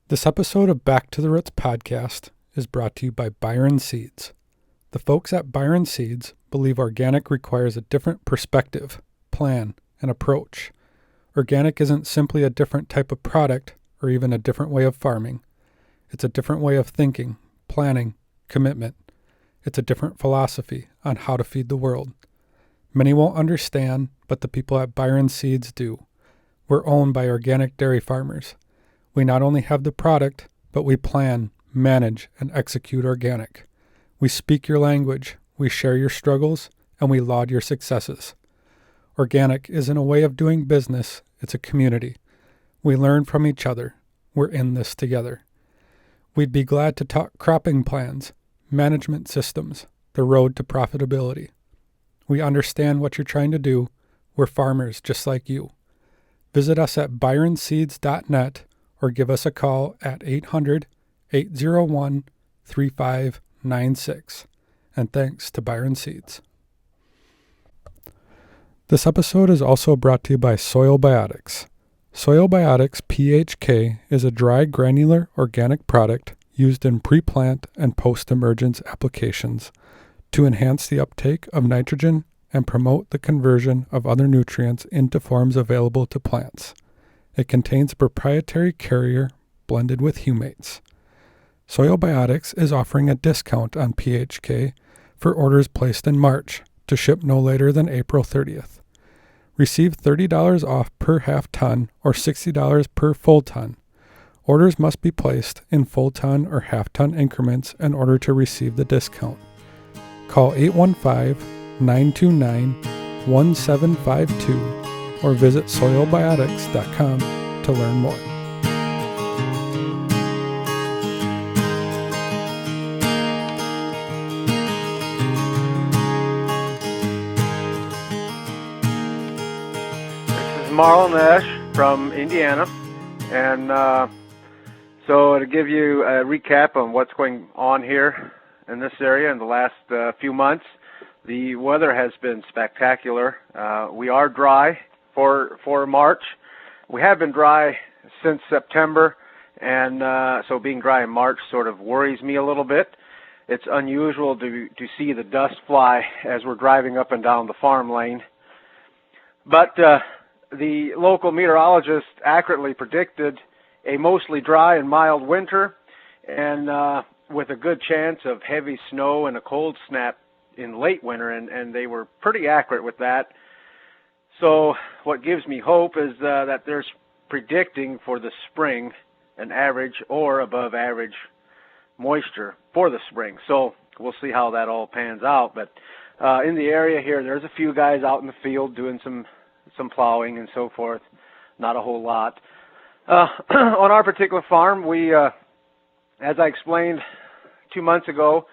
This episode of Back to the Roots podcast is brought to you by Byron Seeds. The folks at Byron Seeds believe organic requires a different perspective, plan, and approach. Organic isn't simply a different type of product or even a different way of farming. It's a different way of thinking, planning, commitment. It's a different philosophy on how to feed the world. Many won't understand, but the people at Byron Seeds do. We're owned by organic dairy farmers. We not only have the product, but we plan, manage, and execute organic. We speak your language, we share your struggles, and we laud your successes. Organic isn't a way of doing business, it's a community. We learn from each other. We're in this together. We'd be glad to talk cropping plans, management systems, the road to profitability. We understand what you're trying to do. We're farmers just like you. Visit us at byronseeds.net or give us a call at 800-801-3596. And thanks to Byron Seeds. This episode is also brought to you by Soil Biotics. Soil Biotics PHK is a dry granular organic product used in pre-plant and post-emergence applications to enhance the uptake of nitrogen and promote the conversion of other nutrients into forms available to plants. It contains a proprietary carrier blended with humates. Soil Biotics is offering a discount on PHK for orders placed in March to ship no later than April 30th. Receive $30 off per half ton or $60 per full ton. Orders must be placed in full ton or half ton increments in order to receive the discount. Call 815-929-1752 or visit soilbiotics.com to learn more. This is Marlin and Eash from Indiana, and so to give you a recap on what's going on here in this area in the last few months, the weather has been spectacular. We are dry for March. We have been dry since September, and so being dry in March sort of worries me a little bit. It's unusual to see the dust fly as we're driving up and down the farm lane. But the local meteorologist accurately predicted a mostly dry and mild winter, and with a good chance of heavy snow and a cold snap in late winter, and they were pretty accurate with that. So what gives me hope is that they're predicting for the spring an average or above average moisture for the spring. So we'll see how that all pans out. But in the area here, there's a few guys out in the field doing some plowing and so forth. Not a whole lot. On our particular farm, we, as I explained 2 months ago,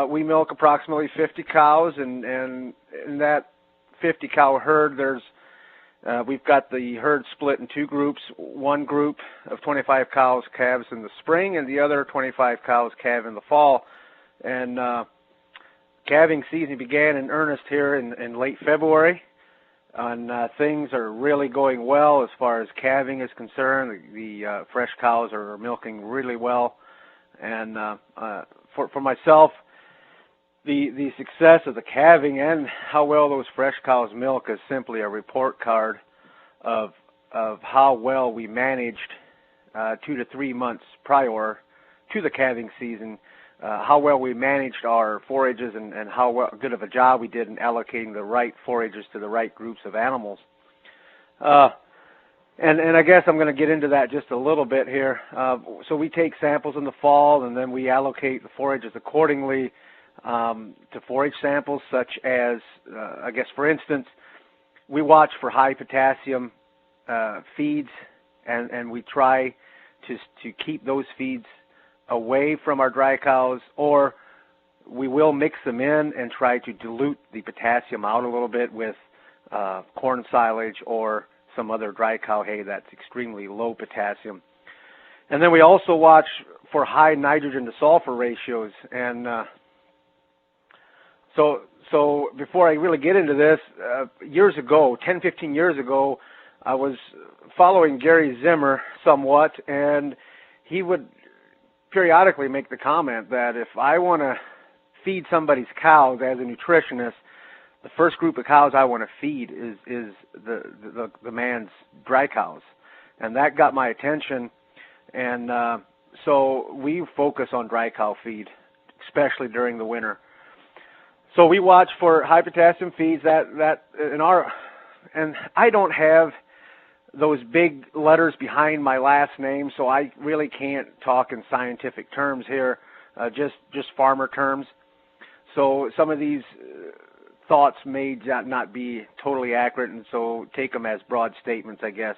we milk approximately 50 cows, and in that 50 cow herd, we've got the herd split in two groups. One group of 25 cows calves in the spring, and the other 25 cows calve in the fall. And calving season began in earnest here in late February, and things are really going well as far as calving is concerned. The fresh cows are milking really well, and for myself, the success of the calving and how well those fresh cows milk is simply a report card of how well we managed 2 to 3 months prior to the calving season, how well we managed our forages and how good of a job we did in allocating the right forages to the right groups of animals. And I guess I'm going to get into that just a little bit here. So we take samples in the fall, and then we allocate the forages accordingly to forage samples, such as, I guess, for instance, we watch for high potassium feeds, and we try to keep those feeds away from our dry cows, or we will mix them in and try to dilute the potassium out a little bit with corn silage or some other dry cow hay that's extremely low potassium. And then we also watch for high nitrogen to sulfur ratios, and So before I really get into this, years ago, 10, 15 years ago, I was following Gary Zimmer somewhat, and he would periodically make the comment that if I want to feed somebody's cows as a nutritionist, the first group of cows I want to feed is the man's dry cows. And that got my attention, and so we focus on dry cow feed, especially during the winter. So we watch for high potassium feeds and I don't have those big letters behind my last name, so I really can't talk in scientific terms here, just farmer terms. So some of these thoughts may not be totally accurate, and so take them as broad statements, I guess.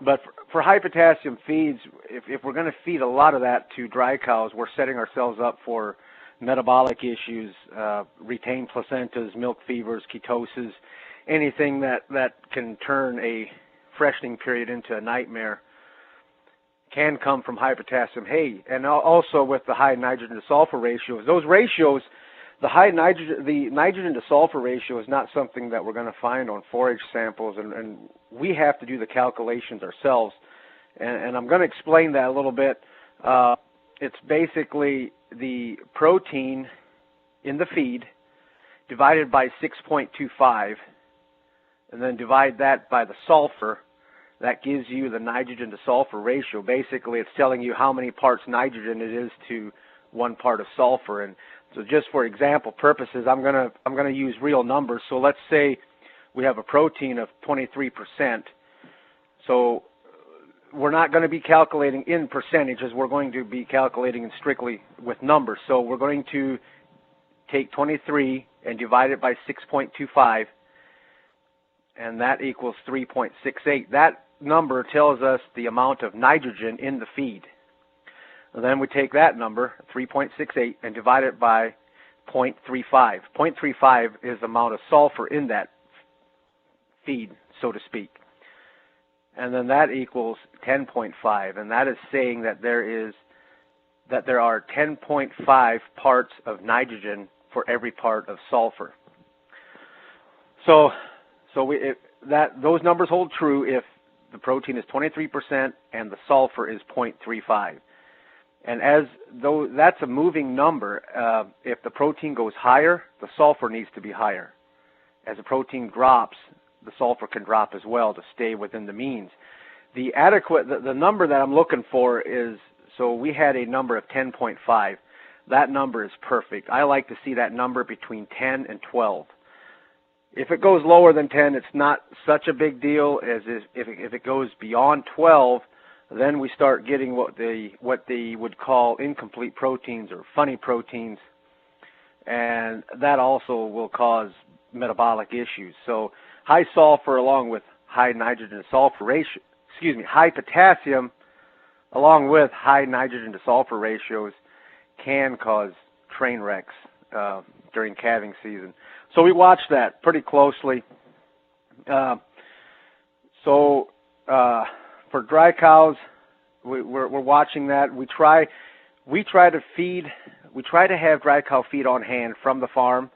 But for high potassium feeds, if we're going to feed a lot of that to dry cows, we're setting ourselves up for metabolic issues, retained placentas, milk fevers, ketosis, anything that can turn a freshening period into a nightmare can come from high potassium hay. And also with the high nitrogen to sulfur ratios, those ratios, the nitrogen to sulfur ratio is not something that we're going to find on forage samples, and we have to do the calculations ourselves. And I'm going to explain that a little bit. It's basically the protein in the feed divided by 6.25, and then divide that by the sulfur. That gives you the nitrogen to sulfur ratio. Basically, it's telling you how many parts nitrogen it is to 1 part of sulfur. And so just for example purposes, I'm going to use real numbers. So let's say we have a protein of 23%. So we're not going to be calculating in percentages. We're going to be calculating strictly with numbers. So we're going to take 23 and divide it by 6.25, and that equals 3.68. That number tells us the amount of nitrogen in the feed. And then we take that number, 3.68, and divide it by 0.35. 0.35 is the amount of sulfur in that feed, so to speak. And then that equals 10.5, and that is saying that there are 10.5 parts of nitrogen for every part of sulfur. So those numbers hold true if the protein is 23% and the sulfur is 0.35. And though that's a moving number, if the protein goes higher, the sulfur needs to be higher. As the protein drops, the sulfur can drop as well to stay within the means. The number that I'm looking for is, so we had a number of 10.5. That number is perfect. I like to see that number between 10 and 12. If it goes lower than 10, it's not such a big deal. As if it goes beyond 12, then we start getting what they would call incomplete proteins or funny proteins, and that also will cause metabolic issues. So high sulfur along with high nitrogen to sulfur ratio, high potassium along with high nitrogen to sulfur ratios can cause train wrecks during calving season. So we watch that pretty closely. For dry cows, we're watching that. We try to have dry cow feed on hand from the farm,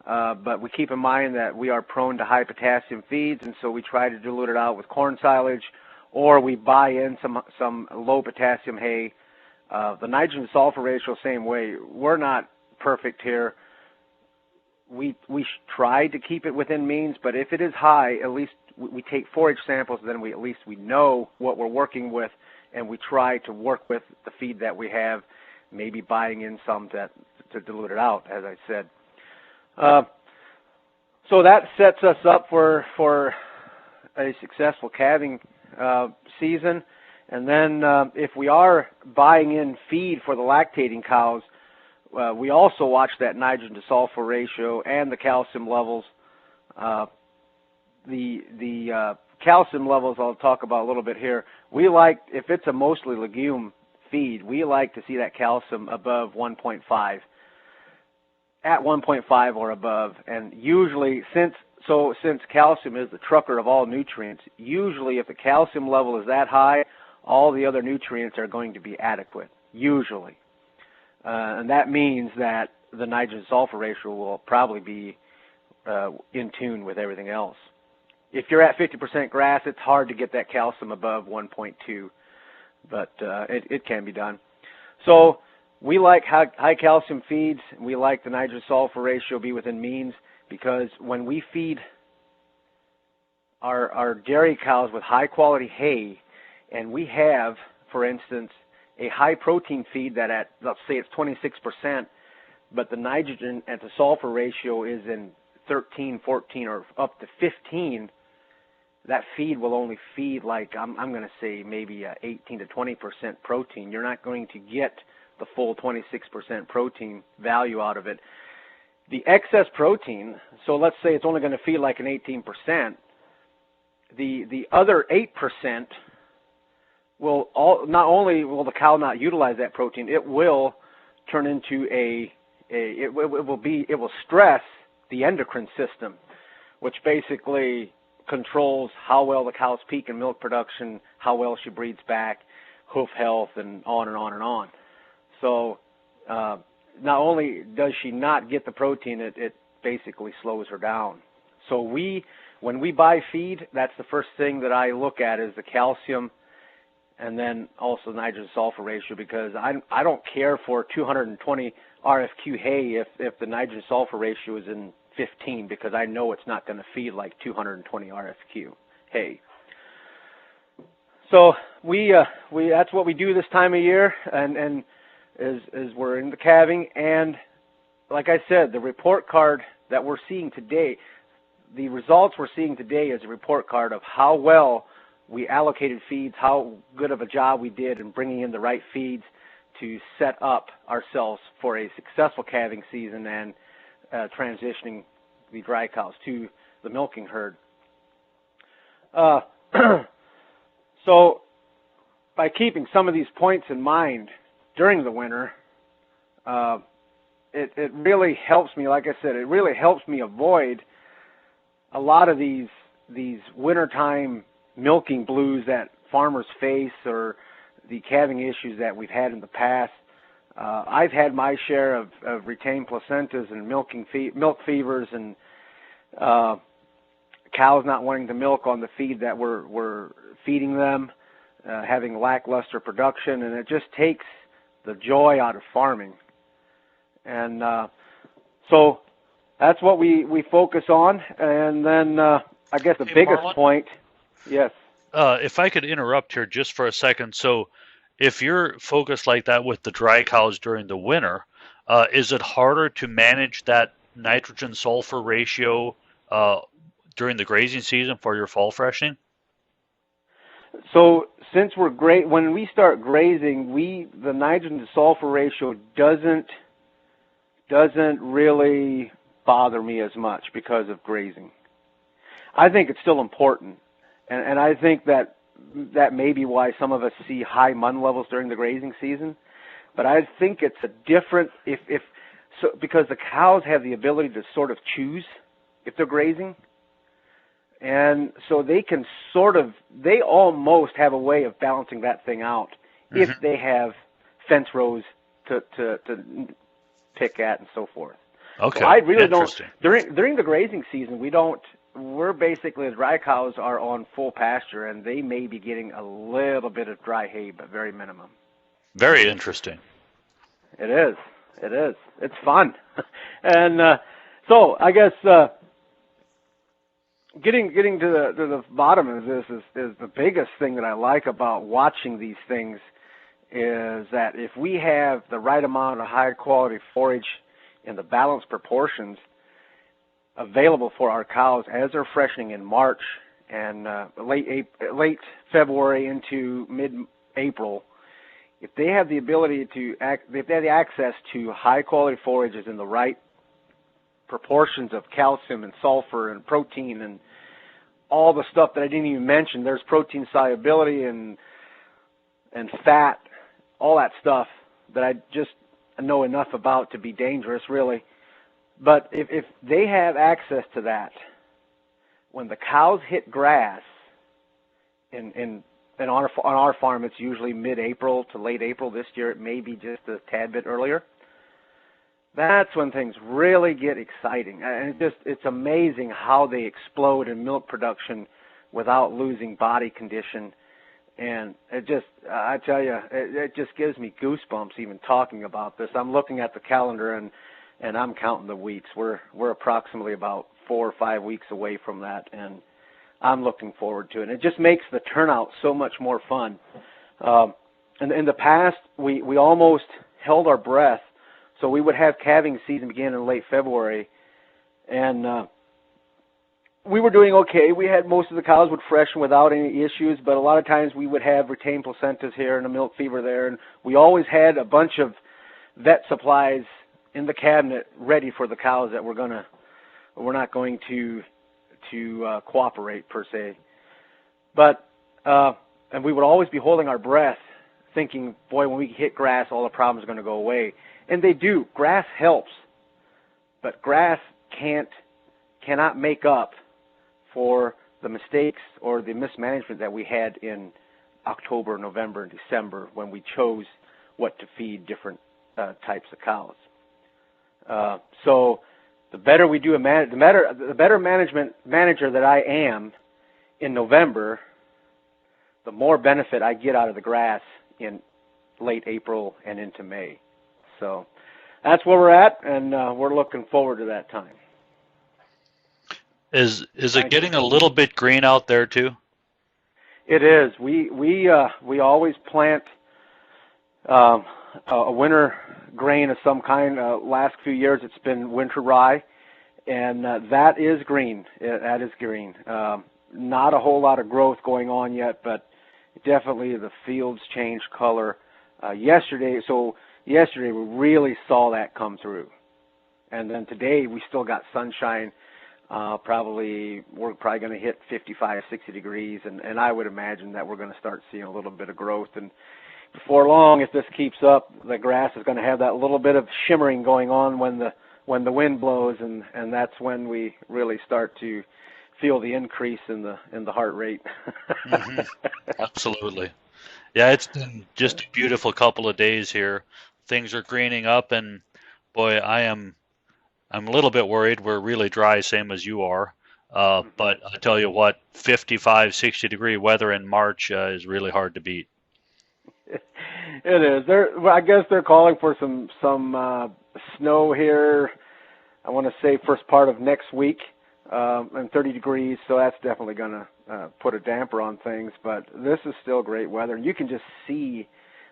but we keep in mind that we are prone to high potassium feeds, and so we try to dilute it out with corn silage, or we buy in some low potassium hay. The nitrogen to sulfur ratio, same way. We're not perfect here. We try to keep it within means, but if it is high, at least we take forage samples, then we know what we're working with, and we try to work with the feed that we have, maybe buying in some to dilute it out, as I said. So that sets us up for a successful calving season. And then if we are buying in feed for the lactating cows, we also watch that nitrogen to sulfur ratio and the calcium levels. The calcium levels I'll talk about a little bit here. We like, if it's a mostly legume feed, we like to see that calcium above 1.5, at 1.5 or above. And usually, since calcium is the trucker of all nutrients, usually if the calcium level is that high, all the other nutrients are going to be adequate, usually. And that means that the nitrogen sulfur ratio will probably be in tune with everything else. If you're at 50% grass, it's hard to get that calcium above 1.2. but it can be done. So we like high calcium feeds. We like the nitrogen sulfur ratio be within means, because when we feed our dairy cows with high quality hay, and we have, for instance, a high protein feed that at, let's say it's 26%, but the nitrogen and the sulfur ratio is in 13, 14, or up to 15, that feed will only feed like, I'm going to say maybe 18 to 20% protein. You're not going to get the full 26% protein value out of it. The excess protein, so let's say it's only going to feed like an 18%, the other 8% will not only will the cow not utilize that protein, it will turn into it will stress the endocrine system, which basically controls how well the cow's peak in milk production, how well she breeds back, hoof health, and on and on and on. So not only does she not get the protein, it basically slows her down. So when we buy feed, that's the first thing that I look at is the calcium, and then also the nitrogen sulfur ratio, because I don't care for 220 RFQ hay if the nitrogen sulfur ratio is in 15, because I know it's not going to feed like 220 RFQ hay. So we that's what we do this time of year, and is we're in the calving, and like I said, the report card that we're seeing today, the results we're seeing today is a report card of how well we allocated feeds, how good of a job we did in bringing in the right feeds to set up ourselves for a successful calving season and transitioning the dry cows to the milking herd. So by keeping some of these points in mind during the winter, it really helps me, like I said, it really helps me avoid a lot of these wintertime milking blues that farmers face, or the calving issues that we've had in the past. I've had my share of retained placentas and milk fevers, and cows not wanting to milk on the feed that we're feeding them, having lackluster production, and it just takes the joy out of farming. And so that's what we focus on. And then I guess the biggest Marlin? point, yes. If I could interrupt here just for a second. So if you're focused like that with the dry cows during the winter, is it harder to manage that nitrogen sulfur ratio during the grazing season for your fall freshening? So since when we start grazing, the nitrogen to sulfur ratio doesn't really bother me as much because of grazing. I think it's still important, and I think that may be why some of us see high mun levels during the grazing season. But I think it's a different because the cows have the ability to sort of choose if they're grazing. And so they almost have a way of balancing that thing out if they have fence rows to pick at and so forth. Okay. So I really don't, Interesting. during the grazing season, we're basically, the dry cows are on full pasture, and they may be getting a little bit of dry hay, but very minimum. Very interesting. It is. It's fun. And so I guess getting to the bottom of this is the biggest thing that I like about watching these things is that if we have the right amount of high quality forage in the balanced proportions available for our cows as they're freshening in March and late February into mid-April, if they have the ability if they have the access to high quality forages in the right proportions of calcium and sulfur and protein and all the stuff that I didn't even mention, there's protein solubility and fat, all that stuff that I just know enough about to be dangerous, really. But if they have access to that, when the cows hit grass, on our farm it's usually mid-April to late April. This year it may be just a tad bit earlier. That's when things really get exciting. And it's amazing how they explode in milk production without losing body condition And it just, I tell you, it just gives me goosebumps even talking about this. I'm looking at the calendar and I'm counting the weeks. We're approximately about 4 or 5 weeks away from that, and I'm looking forward to it. And it just makes the turnout so much more fun. And in the past, we almost held our breath. So we would have calving season begin in late February, and we were doing okay. We had most of the cows would freshen without any issues, but a lot of times we would have retained placentas here and a milk fever there, and we always had a bunch of vet supplies in the cabinet ready for the cows that we're not going to cooperate per se. But and we would always be holding our breath, thinking, boy, when we hit grass, all the problems are going to go away. And they do. Grass helps, but grass cannot make up for the mistakes or the mismanagement that we had in October, November, and December when we chose what to feed different types of cows. So the better we do the better manager that I am in November, the more benefit I get out of the grass in late April and into May. So that's where we're at, and we're looking forward to that time. Is it getting a little bit green out there too? It is. We always plant a winter grain of some kind. Last few years it's been winter rye, and that is green. That is green. Not a whole lot of growth going on yet, but definitely the fields changed color yesterday. So yesterday we really saw that come through, and then today we still got sunshine. We're probably going to hit 55, 60 degrees, and I would imagine that we're going to start seeing a little bit of growth. And before long, if this keeps up, the grass is going to have that little bit of shimmering going on when the wind blows, and that's when we really start to feel the increase in the heart rate. Mm-hmm. Absolutely. Yeah, it's been just a beautiful couple of days here. Things are greening up, and boy, I'm a little bit worried. We're really dry, same as you are. But I tell you what, 55, 60 degree weather in March is really hard to beat. It is. I guess they're calling for some snow here. I want to say first part of next week, and 30 degrees. So that's definitely going to put a damper on things. But this is still great weather, and you can just see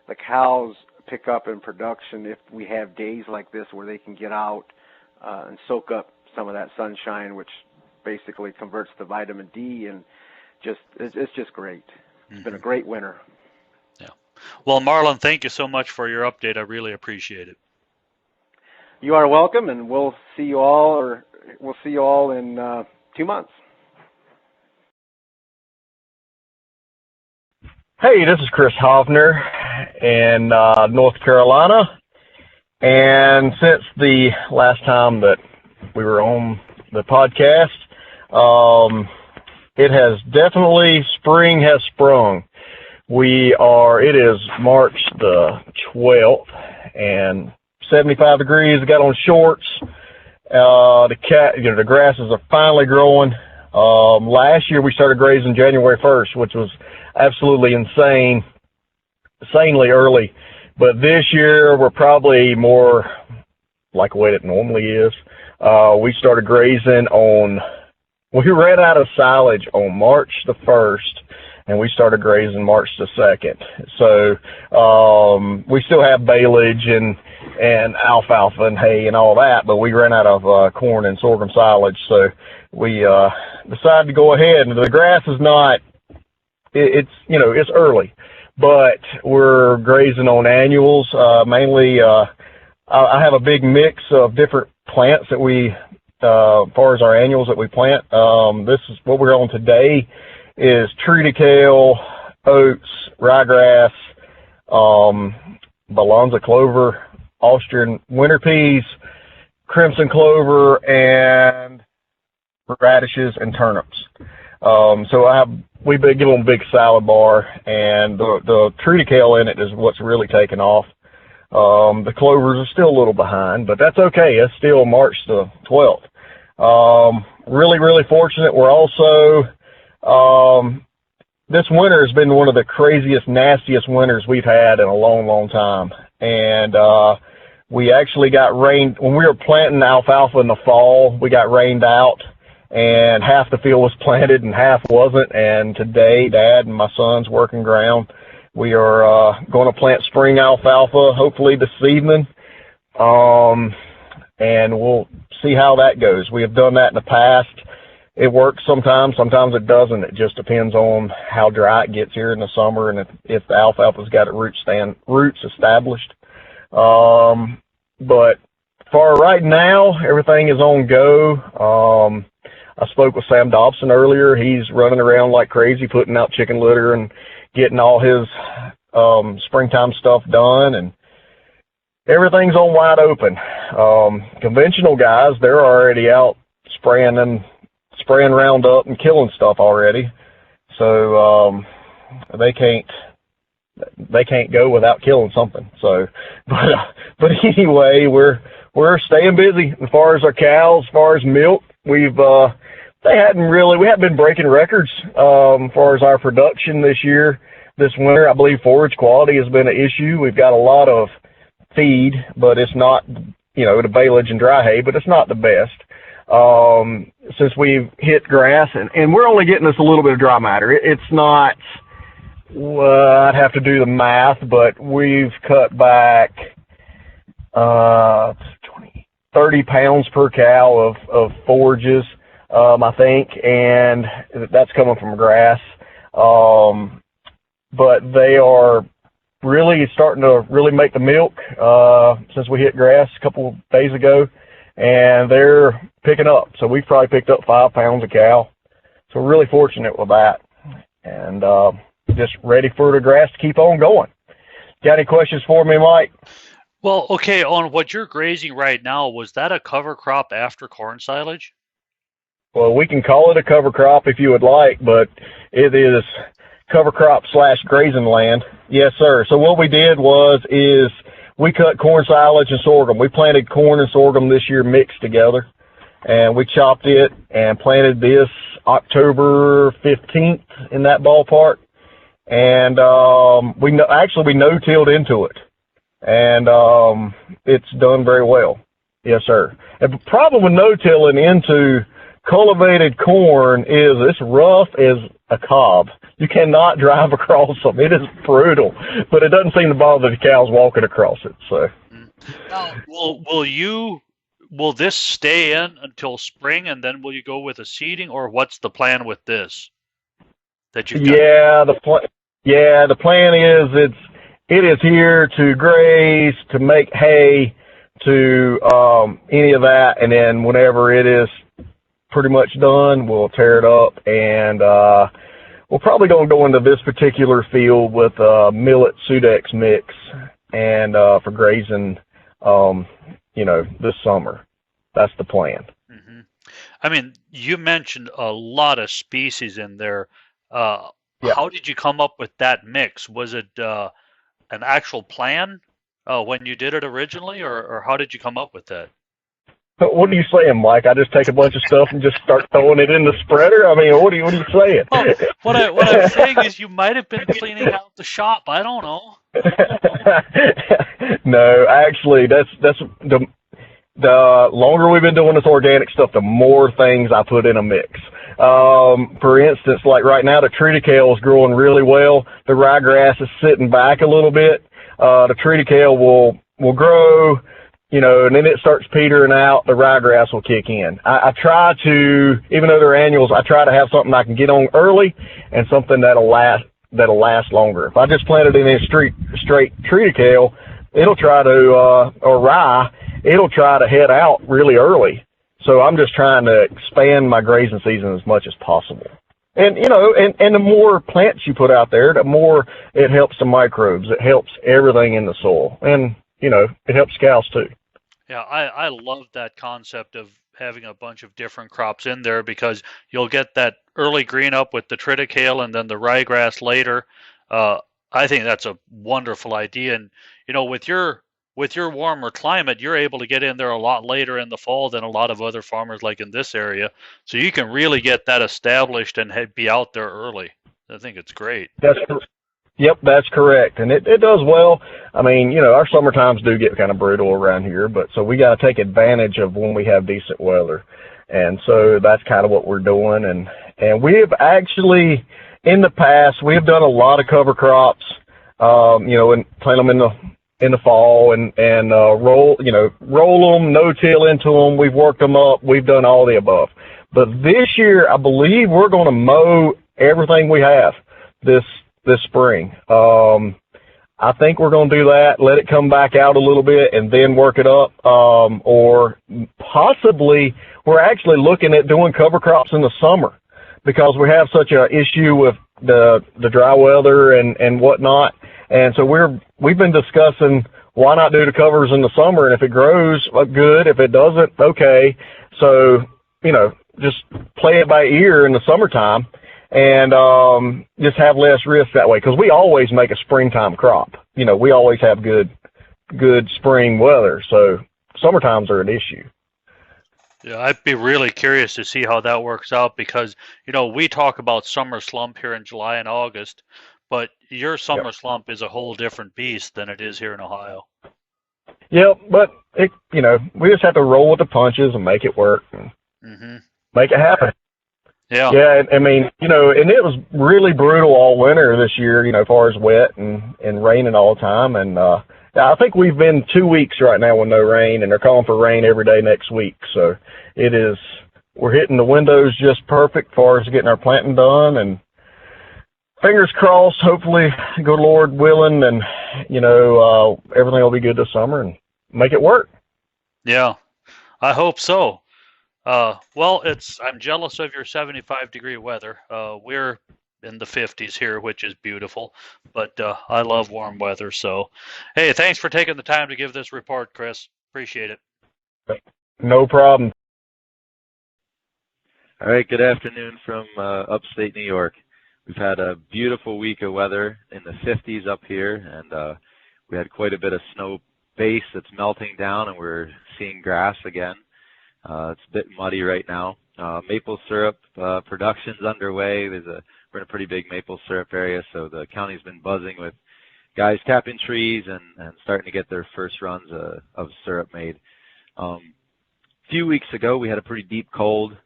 the cows pick up in production if we have days like this where they can get out and soak up some of that sunshine, which basically converts to vitamin D, and it's just great. It's been a great winter. Yeah. Well, Marlin, thank you so much for your update. I really appreciate it. You are welcome, and we'll see you all in 2 months. Hey, this is Chris Hoffner in North Carolina. And since the last time that we were on the podcast, it has definitely, spring has sprung. It is March the 12th, and 75 degrees. I got on shorts. The grasses are finally growing. Last year we started grazing January 1st, which was absolutely insanely early. But this year, we're probably more like the way it normally is. We started grazing we ran out of silage on March the 1st, and we started grazing March the 2nd. So we still have baleage and alfalfa and hay and all that, but we ran out of corn and sorghum silage. So we decided to go ahead. And the grass is not, it's early. But we're grazing on annuals, mainly. I have a big mix of different plants that as far as our annuals that we plant. This is what we're on today is triticale, oats, ryegrass, balanza clover, Austrian winter peas, crimson clover, and radishes and turnips. We give them a big salad bar, and the triticale in it is what's really taken off. The clovers are still a little behind, but that's okay. It's still March the 12th. Really, really fortunate. We're also this winter has been one of the craziest, nastiest winters we've had in a long, long time. And we actually got rained when we were planting alfalfa in the fall. We got rained out, and half the field was planted and half wasn't. And today, Dad and my son's working ground. We are going to plant spring alfalfa hopefully this evening, and we'll see how that goes. We have done that in the past. It works sometimes it doesn't. It just depends on how dry it gets here in the summer and if the alfalfa's got its roots established. But for right now, everything is on go. I spoke with Sam Dobson earlier. He's running around like crazy, putting out chicken litter and getting all his springtime stuff done, and everything's on wide open. Conventional guys, they're already out spraying Roundup and killing stuff already. So they can't go without killing something. So, but anyway, we're staying busy as far as our cows, as far as milk. We haven't been breaking records as far as our production this winter. I believe forage quality has been an issue. We've got a lot of feed, but it's not, the baleage and dry hay, but it's not the best. Since we've hit grass, and we're only getting us a little bit of dry matter. It's not, I'd have to do the math, but we've cut back 30 pounds per cow of forages, I think, and that's coming from grass. But they are really starting to really make the milk since we hit grass a couple of days ago, and they're picking up. So we've probably picked up 5 pounds a cow. So we're really fortunate with that, and just ready for the grass to keep on going. Got any questions for me, Mike? Well, okay, on what you're grazing right now, was that a cover crop after corn silage? Well, we can call it a cover crop if you would like, but it is cover crop / grazing land. Yes, sir. So what we did is we cut corn silage and sorghum. We planted corn and sorghum this year mixed together, and we chopped it and planted this October 15th in that ballpark. And we no-tilled into it, and it's done very well. Yes, sir. And the problem with no-tilling into cultivated corn is it's rough as a cob. You cannot drive across them. It is brutal, but it doesn't seem to bother the cows walking across it. So, now, will this stay in until spring, and then will you go with a seeding, or what's the plan with this? That you the plan is it is here to graze, to make hay, to any of that, and then whenever it is pretty much done, we'll tear it up, and we're probably going to go into this particular field with millet Sudex mix and for grazing, this summer. That's the plan. Mm-hmm. I mean, you mentioned a lot of species in there. Yeah. How did you come up with that mix? Was it an actual plan when you did it originally, or how did you come up with that? What are you saying, Mike? I just take a bunch of stuff and just start throwing it in the spreader? I mean, what are you saying? Well, what I'm saying is you might have been cleaning out the shop. I don't know. No, actually, that's the longer we've been doing this organic stuff, the more things I put in a mix. For instance, like right now, the triticale is growing really well. The ryegrass is sitting back a little bit. The triticale will grow, and then it starts petering out. The ryegrass will kick in. I try to, even though they're annuals, I try to have something I can get on early and something that'll last longer. If I just plant it in a straight triticale, it'll try to, or rye, it'll try to head out really early. So I'm just trying to expand my grazing season as much as possible. And, and the more plants you put out there, the more it helps the microbes. It helps everything in the soil. And, it helps cows too. Yeah, I love that concept of having a bunch of different crops in there, because you'll get that early green up with the triticale and then the ryegrass later. I think that's a wonderful idea. And, with your warmer climate, you're able to get in there a lot later in the fall than a lot of other farmers like in this area. So you can really get that established and be out there early. I think it's great. Yep, that's correct, and it does well. I mean, our summer times do get kind of brutal around here, but so we got to take advantage of when we have decent weather, and so that's kind of what we're doing. And we have actually in the past we have done a lot of cover crops, and plant them in the fall and roll them, no-till into them. We've worked them up. We've done all the above. But this year, I believe we're going to mow everything we have this spring. I think we're going to do that, let it come back out a little bit, and then work it up. Or possibly we're actually looking at doing cover crops in the summer because we have such an issue with the dry weather and whatnot. And so we've been discussing why not do the covers in the summer, and if it grows, good. If it doesn't, okay. So, just play it by ear in the summertime and just have less risk that way because we always make a springtime crop. We always have good spring weather, so summertimes are an issue. Yeah, I'd be really curious to see how that works out because, we talk about summer slump here in July and August, but your summer slump is a whole different beast than it is here in Ohio. Yeah, but we just have to roll with the punches and make it work and make it happen. Yeah. Yeah, I mean, and it was really brutal all winter this year, as far as wet and raining all the time. And I think we've been 2 weeks right now with no rain, and they're calling for rain every day next week. So we're hitting the windows just perfect as far as getting our planting done. And fingers crossed, hopefully, good Lord willing, and, everything will be good this summer and make it work. Yeah, I hope so. Well, I'm jealous of your 75-degree weather. We're in the 50s here, which is beautiful, but I love warm weather. So, hey, thanks for taking the time to give this report, Chris. Appreciate it. No problem. All right, good afternoon from upstate New York. We've had a beautiful week of weather in the 50s up here, and we had quite a bit of snow base that's melting down, and we're seeing grass again. It's a bit muddy right now. Maple syrup production's underway. We're in a pretty big maple syrup area, so the county's been buzzing with guys tapping trees and starting to get their first runs of syrup made. A few weeks ago, we had a pretty deep cold,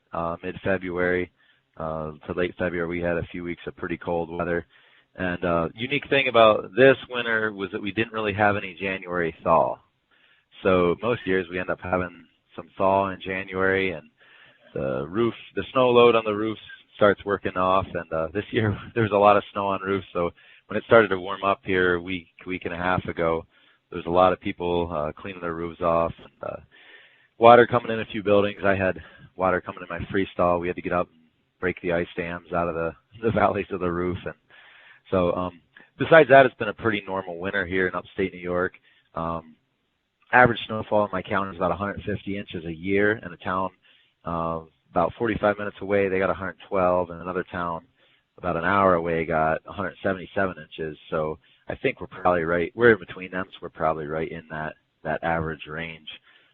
mid-February to late February. We had a few weeks of pretty cold weather. And unique thing about this winter was that we didn't really have any January thaw. So most years we end up having some thaw in January, and the snow load on the roofs starts working off. And this year there's a lot of snow on roofs, so when it started to warm up here a week and a half ago, there was a lot of people cleaning their roofs off. And, water coming in a few buildings. I had water coming in my freestall. We had to get up and break the ice dams out of the valleys of the roof. And so besides that, it's been a pretty normal winter here in upstate New York. Average snowfall in my county is about 150 inches a year. In a town about 45 minutes away, they got 112, and another town about an hour away got 177 inches. So I think we're probably right. We're in between them, so we're probably right in that average range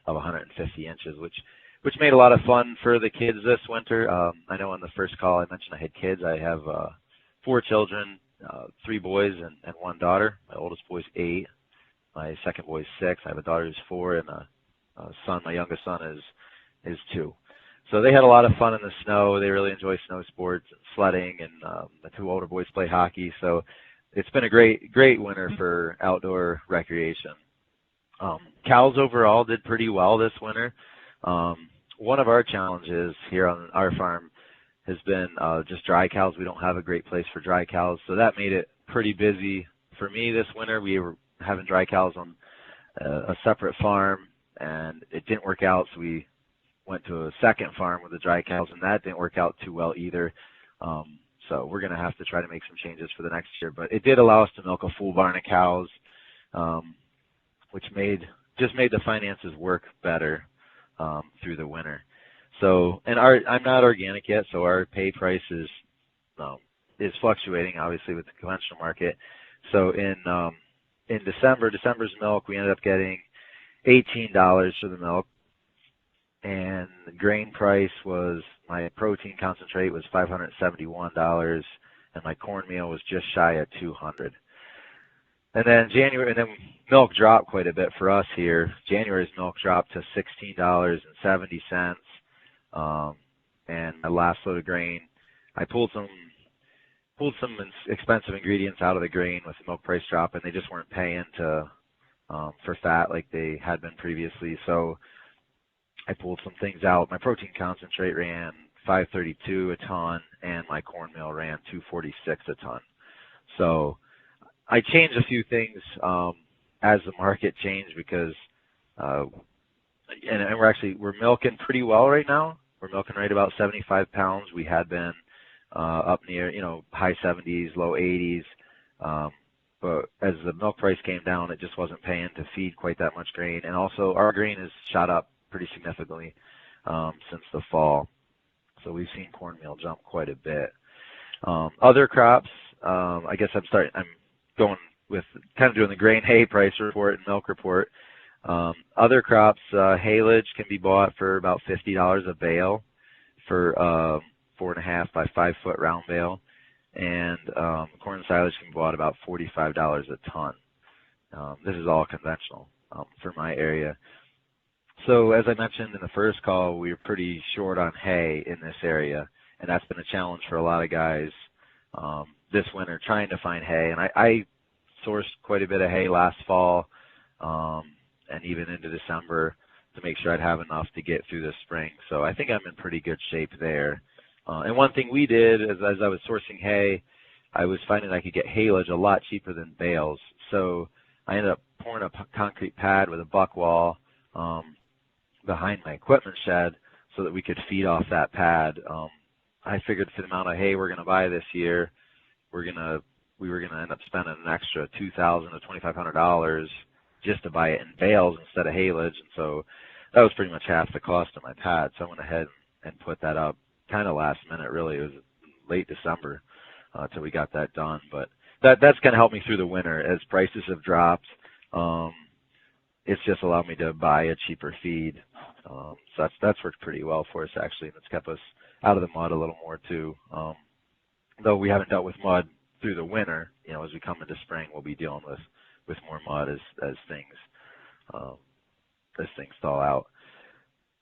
of 150 inches, which made a lot of fun for the kids this winter. I know on the first call I mentioned I had kids. I have 4 children, 3 boys and 1 daughter. My oldest boy's 8. My second boy's 6. I have a daughter who's 4 and a son. My youngest son is 2. So they had a lot of fun in the snow. They really enjoy snow sports and sledding, and the 2 older boys play hockey. So it's been a great winter for outdoor recreation. Cows overall did pretty well this winter. One of our challenges here on our farm has been just dry cows. We don't have a great place for dry cows, so that made it pretty busy for me this winter. We were having dry cows on a separate farm, and it didn't work out, so we went to a second farm with the dry cows, and that didn't work out too well either. So we're going to have to try to make some changes for the next year, but it did allow us to milk a full barn of cows, which just made the finances work better through the winter. So, and I'm not organic yet, so our pay price is fluctuating, obviously, with the conventional market. So in December's milk, we ended up getting $18 for the milk, and the grain price was, my protein concentrate was $571, and my cornmeal was just shy of 200. And then milk dropped quite a bit for us here. January's milk dropped to $16.70. And my last load of grain, I pulled some expensive ingredients out of the grain with the milk price drop, and they just weren't paying for fat like they had been previously. So I pulled some things out. My protein concentrate ran $5.32 a ton, and my cornmeal ran $2.46 a ton. So I changed a few things as the market changed because, and we're milking pretty well right now. We're milking right about 75 pounds. We had been up near, high 70s, low 80s. But as the milk price came down, it just wasn't paying to feed quite that much grain. And also our grain has shot up pretty significantly since the fall. So we've seen cornmeal jump quite a bit. Other crops, I guess I'm going with kind of doing the grain hay price report and milk report. Other crops, haylage can be bought for about $50 a bale for 4.5 by 5 foot round bale, and corn silage can be bought about $45 a ton. This is all conventional for my area. So as I mentioned in the first call, we were pretty short on hay in this area, and that's been a challenge for a lot of guys this winter trying to find hay. And I sourced quite a bit of hay last fall and even into December to make sure I'd have enough to get through the spring. So I think I'm in pretty good shape there. And one thing we did as I was sourcing hay, I was finding I could get haylage a lot cheaper than bales. So I ended up pouring a concrete pad with a buck wall behind my equipment shed so that we could feed off that pad. I figured for the amount of hay we're going to buy this year, we were going to end up spending an extra $2,000 to $2,500 just to buy it in bales instead of haylage. And so that was pretty much half the cost of my pad. So I went ahead and put that up kind of last minute, really. It was late December till we got that done. But that's going to help me through the winter. As prices have dropped, it's just allowed me to buy a cheaper feed. So that's worked pretty well for us, actually, and it's kept us out of the mud a little more, too. Though we haven't dealt with mud through the winter, as we come into spring, we'll be dealing with more mud as things thaw out.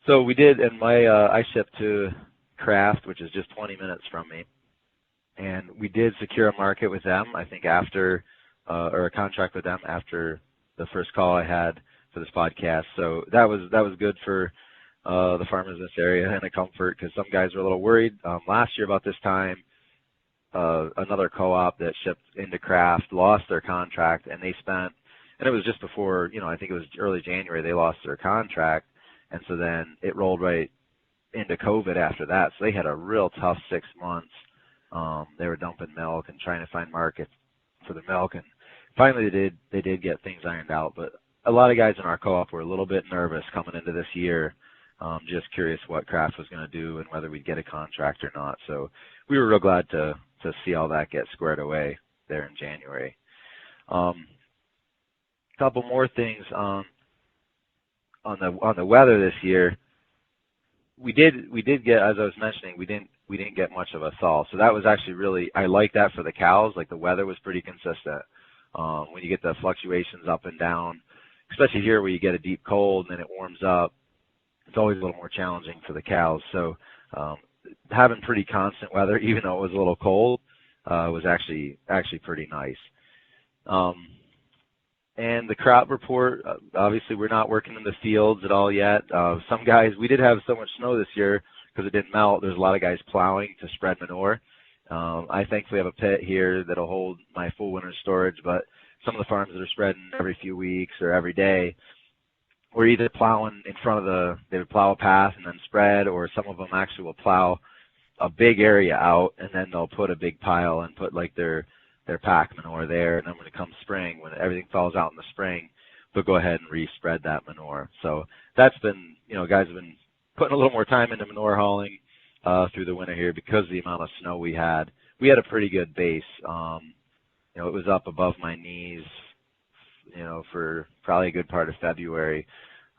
So we did, and I shipped to Kraft, which is just 20 minutes from me, and we did secure a market with them, I think or a contract with them after the first call I had for this podcast. So that was good for the farmers in this area and a comfort, because some guys were a little worried. Last year about this time, another co-op that shipped into Kraft lost their contract, and it was just before, I think it was early January, they lost their contract, and so then it rolled right into COVID after that. So they had a real tough 6 months. They were dumping milk and trying to find markets for the milk, and finally they did get things ironed out. But a lot of guys in our co-op were a little bit nervous coming into this year, just curious what Kraft was going to do and whether we'd get a contract or not. So we were real glad to see all that get squared away there in January. Couple more things on the weather this year. We did get, as I was mentioning, we didn't get much of a thaw. So that was actually I like that for the cows. Like, the weather was pretty consistent. When you get the fluctuations up and down, especially here where you get a deep cold and then it warms up, it's always a little more challenging for the cows. So having pretty constant weather, even though it was a little cold, was actually pretty nice. And the crop report, obviously we're not working in the fields at all yet. Some guys, we did have so much snow this year because it didn't melt. There's a lot of guys plowing to spread manure. I thankfully have a pit here that'll hold my full winter storage, but some of the farms that are spreading every few weeks or every day, we're either plowing in front of they would plow a path and then spread, or some of them actually will plow a big area out and then they'll put a big pile and put like their pack manure there. And then when it comes spring, when everything falls out in the spring, they'll go ahead and re-spread that manure. So that's been, guys have been putting a little more time into manure hauling through the winter here because of the amount of snow we had. We had a pretty good base. It was up above my knees, for probably a good part of February.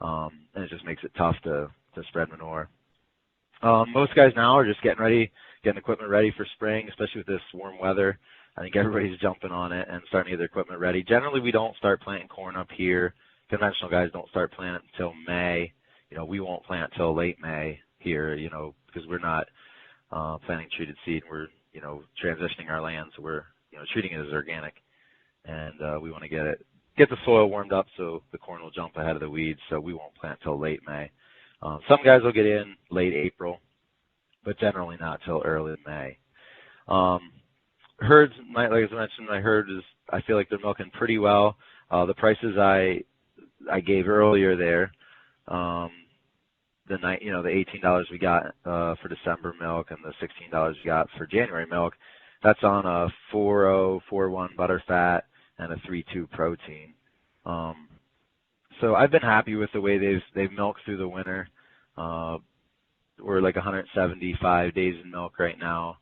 And it just makes it tough to spread manure. Most guys now are just getting ready getting equipment ready for spring, especially with this warm weather. I think everybody's jumping on it and starting to get their equipment ready. Generally, we don't start planting corn up here. Conventional guys don't start planting until May. We won't plant till late May here, because we're not planting treated seed. We're, transitioning our land, so we're, treating it as organic. And we want to get the soil warmed up so the corn will jump ahead of the weeds, so we won't plant till late May. Some guys will get in late April, but generally not till early May. Herds, like I mentioned, my herd I feel like they're milking pretty well. The prices I gave earlier there, the $18 we got for December milk and the $16 we got for January milk, that's on a 4.0, 4.1 butter fat and a 3.2 protein. So I've been happy with the way they've milked through the winter. We're like 175 days in milk right now,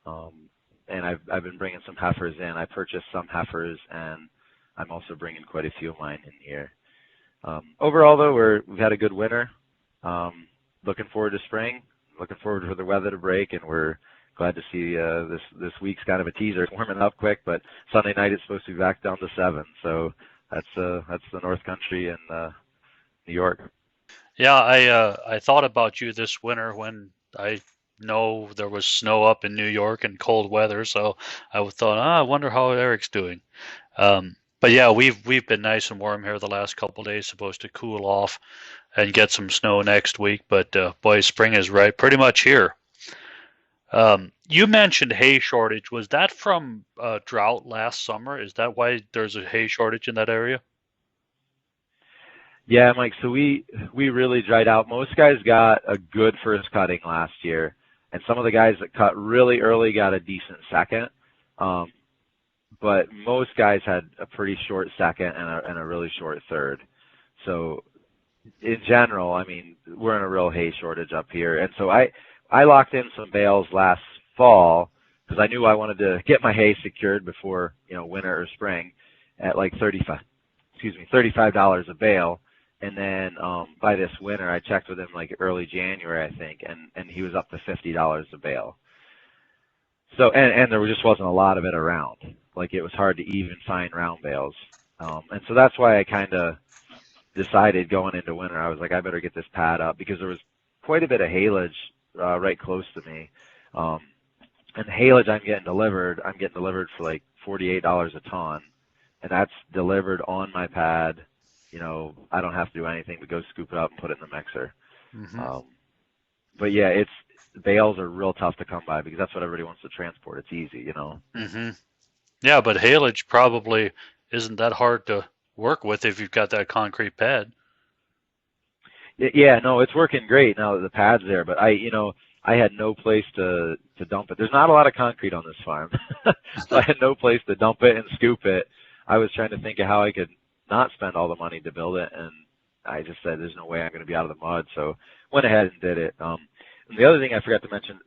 and I've been bringing some heifers in. I purchased some heifers, and I'm also bringing quite a few of mine in here. Overall, though, we've had a good winter. Looking forward to spring. Looking forward for the weather to break, and we're glad to see this week's kind of a teaser. It's warming up quick, but Sunday night it's supposed to be back down to 7. So that's the North Country and New York. Yeah, I thought about you this winter when I know there was snow up in New York and cold weather, so I thought, I wonder how Eric's doing. But yeah, we've been nice and warm here the last couple of days. Supposed to cool off and get some snow next week, but boy, spring is right pretty much here. You mentioned hay shortage. Was that from drought last summer? Is that why there's a hay shortage in that area? Yeah, Mike. So we really dried out. Most guys got a good first cutting last year, and some of the guys that cut really early got a decent second. But most guys had a pretty short second and a really short third. So in general, I mean, we're in a real hay shortage up here. And so I locked in some bales last fall because I knew I wanted to get my hay secured before, winter or spring at like $35 a bale. And then by this winter, I checked with him like early January, I think, and he was up to $50 a bale. So, and there just wasn't a lot of it around. Like, it was hard to even find round bales. And so that's why I kind of decided going into winter, I was like, I better get this pad up because there was quite a bit of haylage right close to me. And the haylage I'm getting delivered for like $48 a ton. And that's delivered on my pad. I don't have to do anything but go scoop it up and put it in the mixer. Mm-hmm. But yeah, bales are real tough to come by because that's what everybody wants to transport. It's easy, Mm-hmm. Yeah, but haylage probably isn't that hard to work with if you've got that concrete pad. Yeah, no, it's working great now that the pad's there. But I had no place to dump it. There's not a lot of concrete on this farm, so I had no place to dump it and scoop it. I was trying to think of how I could not spend all the money to build it, and I just said, there's no way I'm going to be out of the mud. So went ahead and did it. And the other thing I forgot to mention,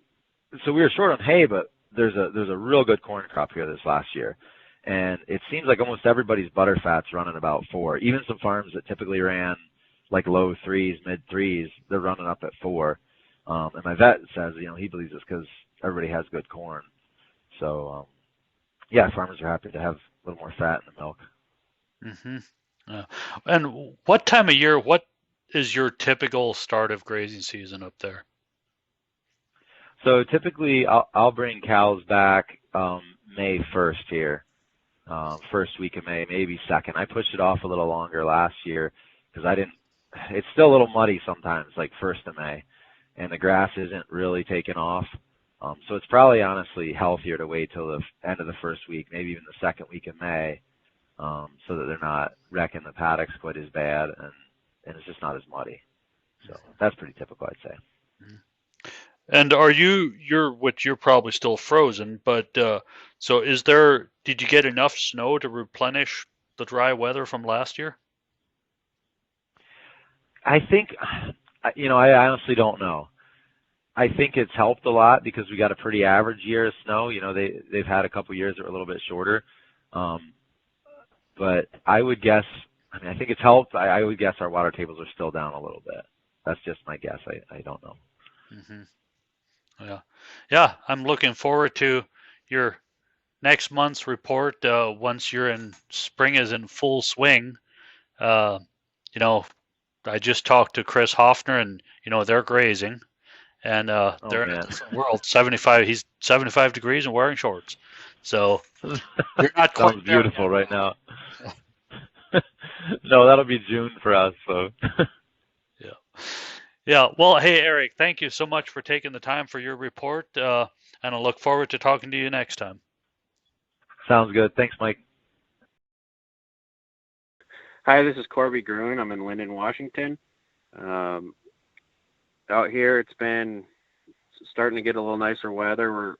so we were short on hay, but there's a real good corn crop here this last year. And it seems like almost everybody's butter fat's running about 4. Even some farms that typically ran like low 3s, mid 3s, they're running up at 4. And my vet says, he believes it's because everybody has good corn. So, yeah, farmers are happy to have a little more fat in the milk. Mm-hmm. And what time of year, what is your typical start of grazing season up there? So typically I'll bring cows back May 1st here, first week of May, maybe 2nd. I pushed it off a little longer last year because it's still a little muddy sometimes, like 1st of May, and the grass isn't really taking off. So it's probably honestly healthier to wait till the end of the first week, maybe even the 2nd week of May, so that they're not wrecking the paddocks quite as bad and it's just not as muddy. So that's pretty typical, I'd say. Mm-hmm. And you're probably still frozen, but so did you get enough snow to replenish the dry weather from last year? I think, I honestly don't know. I think it's helped a lot because we got a pretty average year of snow. They've had a couple years that were a little bit shorter. But I would guess, I think it's helped. I would guess our water tables are still down a little bit. That's just my guess. I don't know. Mm-hmm. Yeah. Yeah, I'm looking forward to your next month's report once spring is in full swing. Uh, you know, I just talked to Chris Hoffner, and they're grazing, and Oh they're in a man, different world. 75, he's 75 degrees and wearing shorts. So you're not quite sounds there beautiful yet. right now. No, that'll be June for us. So Yeah. Yeah. Well, hey, Eric, thank you so much for taking the time for your report, and I look forward to talking to you next time. sounds good. Thanks, Mike. Hi, this is Corby Groen. I'm in Lynden, Washington. Um, Out here, it's been starting to get a little nicer weather. We're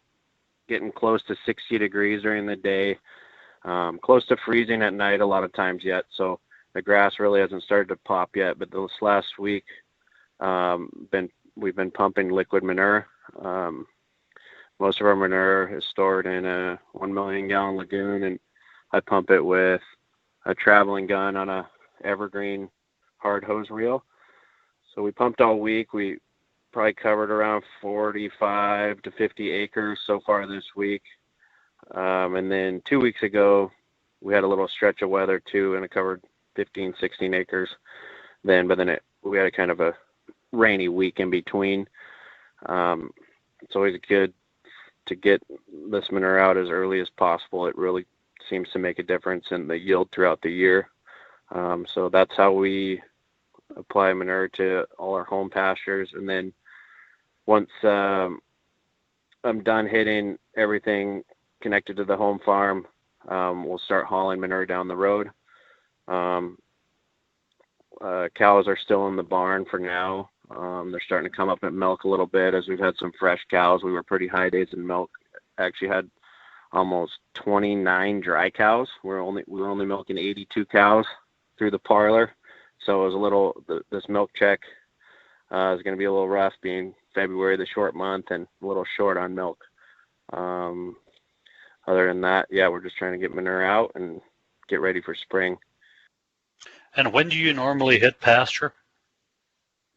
getting close to 60 degrees during the day, close to freezing at night a lot of times yet. So the grass really hasn't started to pop yet. But this last week, we've been pumping liquid manure. Most of our manure is stored in a 1 million gallon lagoon, and I pump it with a traveling gun on a evergreen hard hose reel. So we pumped all week. We probably covered around 45 to 50 acres so far this week. And then 2 weeks ago, we had a little stretch of weather too, and it covered 15, 16 acres then, but then we had a kind of a rainy week in between. It's always good to get this manure out as early as possible. It really seems to make a difference in the yield throughout the year. So that's how we apply manure to all our home pastures. And then once I'm done hitting everything connected to the home farm, we'll start hauling manure down the road. Cows are still in the barn for now. They're starting to come up and milk a little bit as we've had some fresh cows. We were pretty high days in milk. Actually had almost 29 dry cows. We were only milking 82 cows through the parlor. So it was this milk check is going to be a little rough, being February, the short month, and a little short on milk. Other than that, yeah, we're just trying to get manure out and get ready for spring. And when do you normally hit pasture?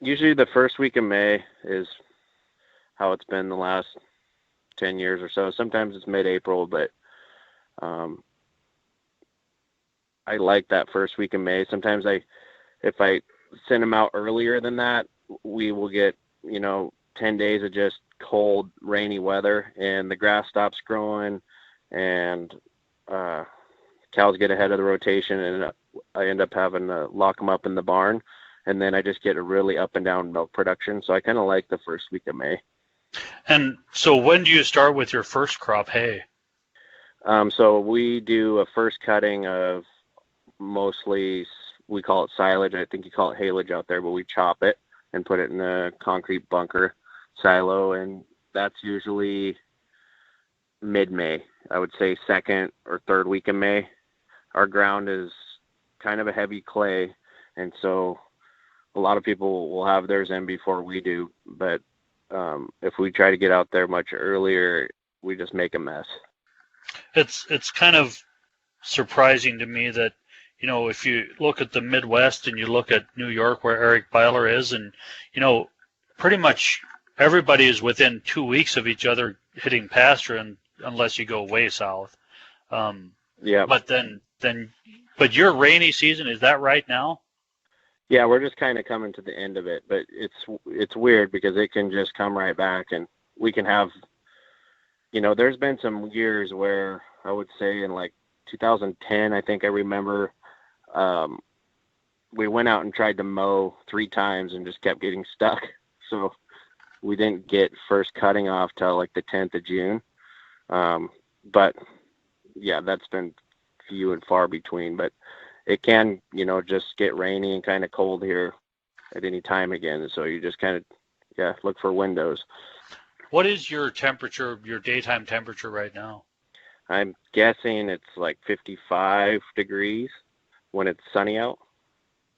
Usually the first week of May is how it's been the last 10 years or so. Sometimes it's mid-April, but I like that first week of May. Sometimes if I send them out earlier than that, we will get, 10 days of just cold, rainy weather, and the grass stops growing, and cows get ahead of the rotation, and I end up having to lock them up in the barn, and then I just get a really up and down milk production. So I kind of like the first week of May. And so when do you start with your first crop hay? So we do a first cutting of mostly, we call it silage. I think you call it haylage out there, but we chop it and put it in a concrete bunker silo, and that's usually mid-May. I would say second or third week of May. Our ground is kind of a heavy clay, and so a lot of people will have theirs in before we do, but if we try to get out there much earlier, we just make a mess. It's kind of surprising to me that, if you look at the Midwest and you look at New York where Eric Beiler is, and, pretty much everybody is within 2 weeks of each other hitting pasture, and unless you go way south. Yeah. But your rainy season, is that right now? Yeah, we're just kind of coming to the end of it, but it's weird because it can just come right back, and we can have, there's been some years where I would say in like 2010, I think I remember, we went out and tried to mow 3 times and just kept getting stuck. So we didn't get first cutting off till like the 10th of June. But yeah, that's been few and far between, but it can, just get rainy and kind of cold here at any time again. So you just kind of, look for windows. What is your temperature, your daytime temperature right now? I'm guessing it's like 55 degrees when it's sunny out,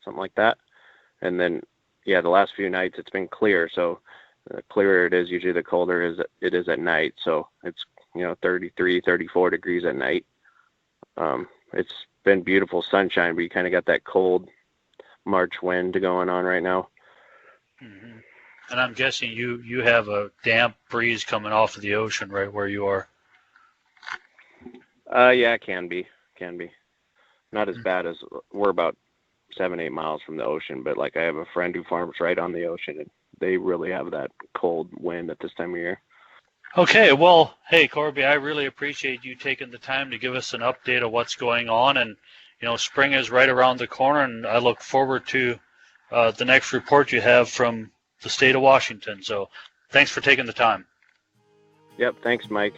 something like that. And then, the last few nights it's been clear. So the clearer it is, usually the colder it is at night. So it's, 33, 34 degrees at night. It's been beautiful sunshine, but you kind of got that cold March wind going on right now. Mm-hmm. And I'm guessing you have a damp breeze coming off of the ocean right where you are. Yeah, it can be. Not as bad as we're about 7-8 miles from the ocean, but like I have a friend who farms right on the ocean, and they really have that cold wind at this time of year. Okay, well, hey Corby, I really appreciate you taking the time to give us an update of what's going on, and spring is right around the corner, and I look forward to the next report you have from the state of Washington. So, thanks for taking the time. Yep, thanks, Mike.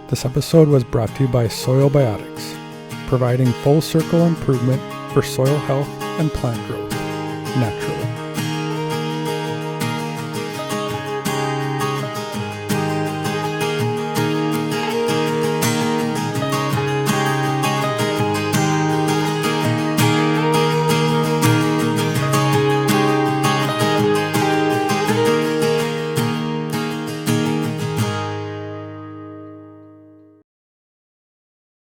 This episode was brought to you by Soil Biotics, providing full circle improvement for soil health and plant growth naturally.